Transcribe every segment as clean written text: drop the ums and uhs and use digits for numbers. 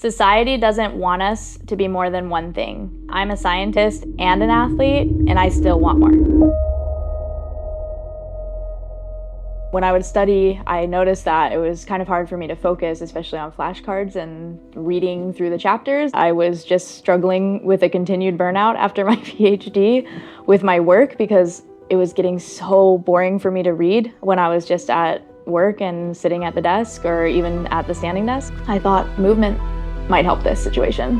Society doesn't want us to be more than one thing. I'm a scientist and an athlete, and I still want more. When I would study, I noticed that it was kind of hard for me to focus, especially on flashcards and reading through the chapters. I was just struggling with a continued burnout after my PhD with my work because it was getting so boring for me to read when I was just at work and sitting at the desk or even at the standing desk. I thought movement might help this situation.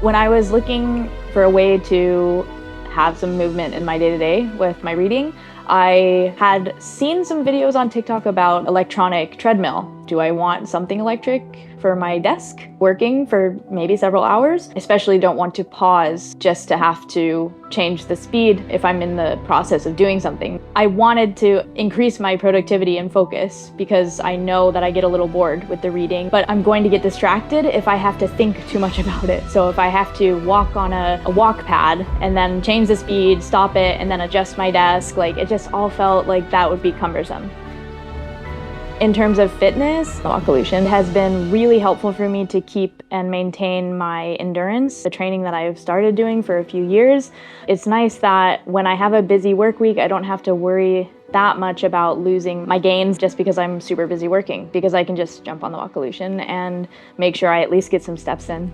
When I was looking for a way to have some movement in my day-to-day with my reading, I had seen some videos on TikTok about electronic treadmill. Do I want something electric for my desk, working for maybe several hours? Especially don't want to pause just to have to change the speed if I'm in the process of doing something. I wanted to increase my productivity and focus because I know that I get a little bored with the reading, but I'm going to get distracted if I have to think too much about it. So if I have to walk on a walk pad and then change the speed, stop it, and then adjust my desk, it just all felt like that would be cumbersome. In terms of fitness, Walkolution has been really helpful for me to keep and maintain my endurance, the training that I've started doing for a few years. It's nice that when I have a busy work week, I don't have to worry that much about losing my gains just because I'm super busy working, because I can just jump on the Walkolution and make sure I at least get some steps in.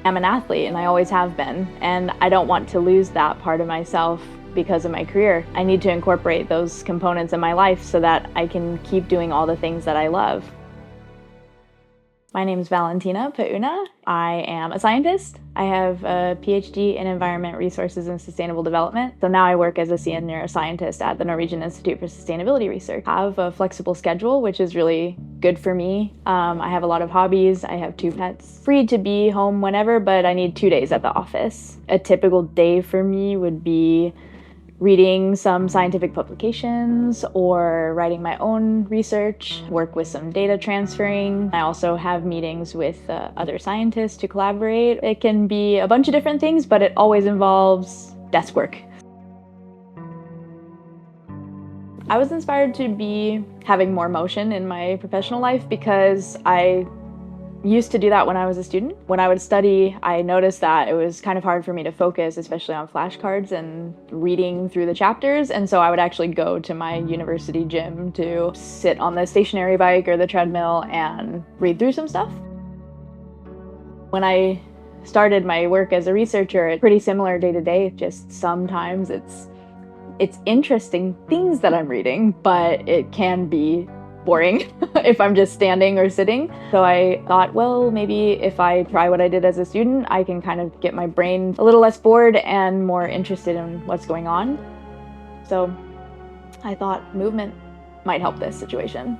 I'm an athlete and I always have been, and I don't want to lose that part of myself because of my career. I need to incorporate those components in my life so that I can keep doing all the things that I love. My name is Valentina Pauna. I am a scientist. I have a PhD in environment, resources, and sustainable development. So now I work as a senior scientist at the Norwegian Institute for Sustainability Research. I have a flexible schedule, which is really good for me. I have a lot of hobbies. I have 2 pets. Free to be home whenever, but I need 2 days at the office. A typical day for me would be reading some scientific publications or writing my own research, work with some data transferring. I also have meetings with other scientists to collaborate. It can be a bunch of different things, but it always involves desk work. I was inspired to be having more motion in my professional life because I used to do that when I was a student. When I would study, I noticed that it was kind of hard for me to focus, especially on flashcards and reading through the chapters. And so I would actually go to my university gym to sit on the stationary bike or the treadmill and read through some stuff. When I started my work as a researcher, it's pretty similar day to day, just sometimes it's interesting things that I'm reading, but it can be boring if I'm just standing or sitting. So I thought, well, maybe if I try what I did as a student, I can kind of get my brain a little less bored and more interested in what's going on. So I thought movement might help this situation.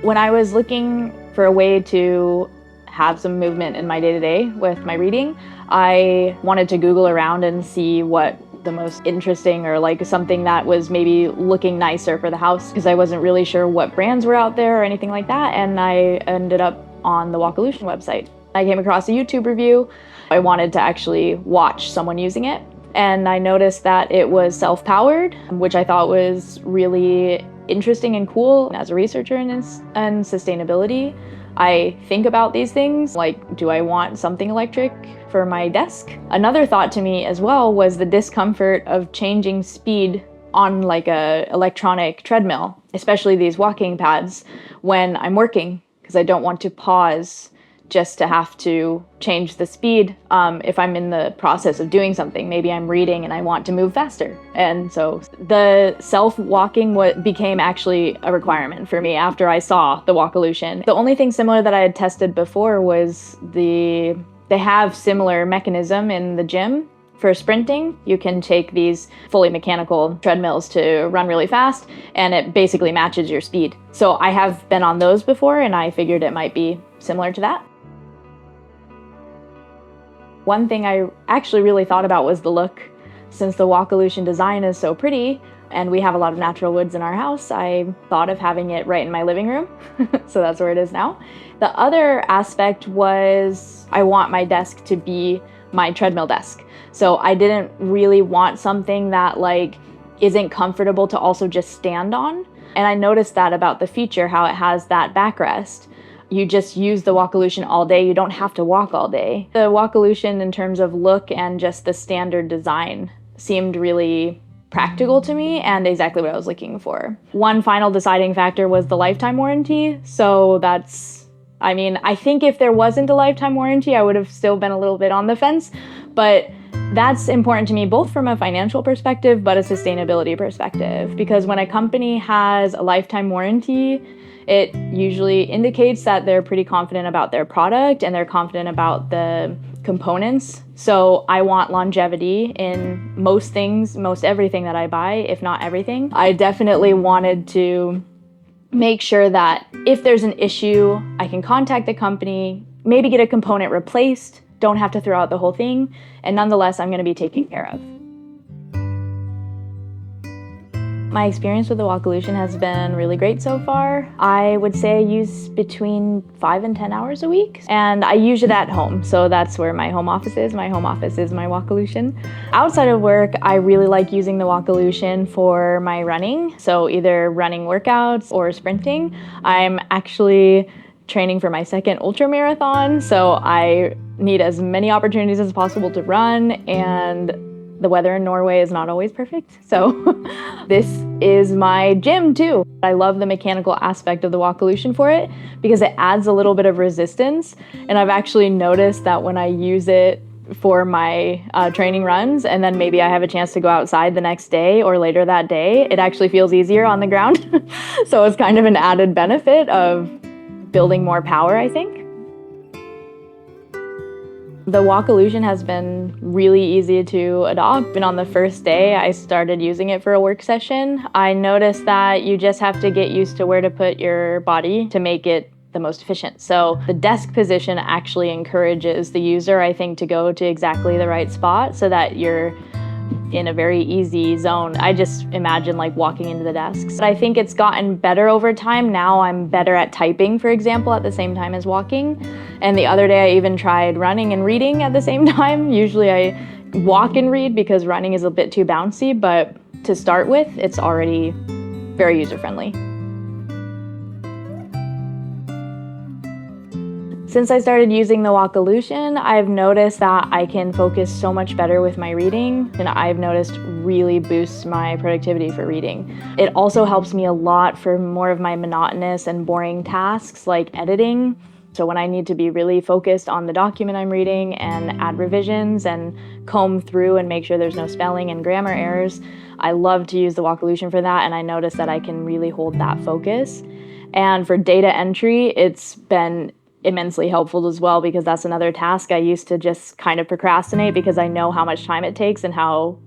When I was looking for a way to have some movement in my day-to-day with my reading, I wanted to Google around and see what the most interesting or something that was maybe looking nicer for the house, because I wasn't really sure what brands were out there or anything like that, and I ended up on the Walkolution website. I came across a YouTube review. I wanted to actually watch someone using it, and I noticed that it was self-powered, which I thought was really interesting and cool. As a researcher in sustainability, I think about these things, do I want something electric for my desk? Another thought to me as well was the discomfort of changing speed on a electronic treadmill, especially these walking pads when I'm working, because I don't want to pause just to have to change the speed if I'm in the process of doing something. Maybe I'm reading and I want to move faster. And so the self-walking became actually a requirement for me after I saw the Walkolution. The only thing similar that I had tested before was they have similar mechanism in the gym. For sprinting, you can take these fully mechanical treadmills to run really fast, and it basically matches your speed. So I have been on those before, and I figured it might be similar to that. One thing I actually really thought about was the look. Since the Walkolution design is so pretty, and we have a lot of natural woods in our house, I thought of having it right in my living room. So that's where it is now. The other aspect was I want my desk to be my treadmill desk. So I didn't really want something that isn't comfortable to also just stand on. And I noticed that about the feature, how it has that backrest. You just use the Walkolution all day. You don't have to walk all day. The Walkolution, in terms of look and just the standard design, seemed really practical to me and exactly what I was looking for. One final deciding factor was the lifetime warranty. So I think if there wasn't a lifetime warranty, I would have still been a little bit on the fence. But that's important to me, both from a financial perspective, but a sustainability perspective. Because when a company has a lifetime warranty, it usually indicates that they're pretty confident about their product and they're confident about the components. So I want longevity in most things, most everything that I buy, if not everything. I definitely wanted to make sure that if there's an issue, I can contact the company, maybe get a component replaced, don't have to throw out the whole thing, and nonetheless, I'm going to be taken care of. My experience with the Walkolution has been really great so far. I would say I use between 5 and 10 hours a week, and I use it at home, so that's where my home office is. My home office is my Walkolution. Outside of work, I really like using the Walkolution for my running, so either running workouts or sprinting. I'm actually training for my second ultra marathon, so I need as many opportunities as possible to run, and the weather in Norway is not always perfect, so this is my gym too. I love the mechanical aspect of the Walkolution for it because it adds a little bit of resistance, and I've actually noticed that when I use it for my training runs and then maybe I have a chance to go outside the next day or later that day, it actually feels easier on the ground. So it's kind of an added benefit of building more power, I think. The Walkolution has been really easy to adopt. And on the first day I started using it for a work session, I noticed that you just have to get used to where to put your body to make it the most efficient. So the desk position actually encourages the user, I think, to go to exactly the right spot so that you're in a very easy zone. I just imagine like walking into the desks. But I think it's gotten better over time. Now I'm better at typing, for example, at the same time as walking. And the other day I even tried running and reading at the same time. Usually I walk and read because running is a bit too bouncy, but to start with, it's already very user-friendly. Since I started using the Walkolution, I've noticed that I can focus so much better with my reading, and I've noticed really boosts my productivity for reading. It also helps me a lot for more of my monotonous and boring tasks like editing. So when I need to be really focused on the document I'm reading and add revisions and comb through and make sure there's no spelling and grammar errors, I love to use the Walkolution for that, and I notice that I can really hold that focus. And for data entry, it's been immensely helpful as well, because that's another task I used to just kind of procrastinate because I know how much time it takes and how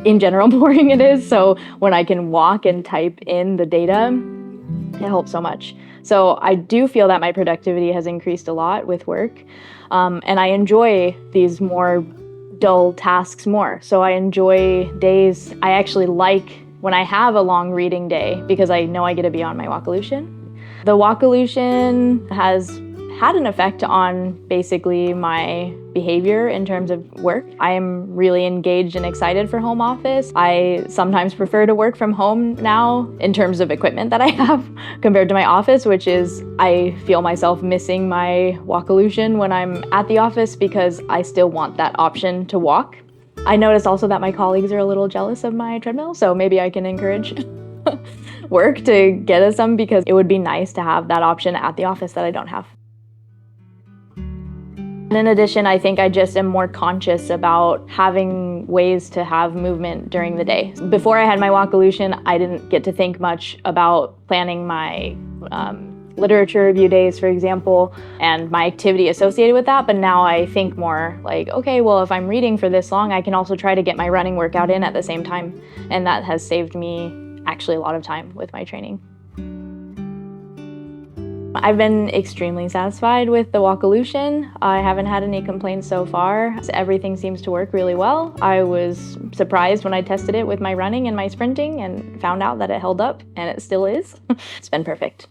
in general boring it is. So when I can walk and type in the data, it helps so much. So I do feel that my productivity has increased a lot with work, and I enjoy these more dull tasks more. So I enjoy days, I actually like when I have a long reading day because I know I get to be on my Walkolution. The Walkolution has had an effect on basically my behavior in terms of work. I am really engaged and excited for home office. I sometimes prefer to work from home now in terms of equipment that I have compared to my office, which is I feel myself missing my Walkolution when I'm at the office because I still want that option to walk. I noticed also that my colleagues are a little jealous of my treadmill, so maybe I can encourage work to get us some because it would be nice to have that option at the office that I don't have. And in addition, I think I just am more conscious about having ways to have movement during the day. Before I had my Walkolution, I didn't get to think much about planning my literature review days, for example, and my activity associated with that. But now I think more like, okay, well, if I'm reading for this long, I can also try to get my running workout in at the same time. And that has saved me actually a lot of time with my training. I've been extremely satisfied with the Walkolution. I haven't had any complaints so far. Everything seems to work really well. I was surprised when I tested it with my running and my sprinting and found out that it held up, and it still is. It's been perfect.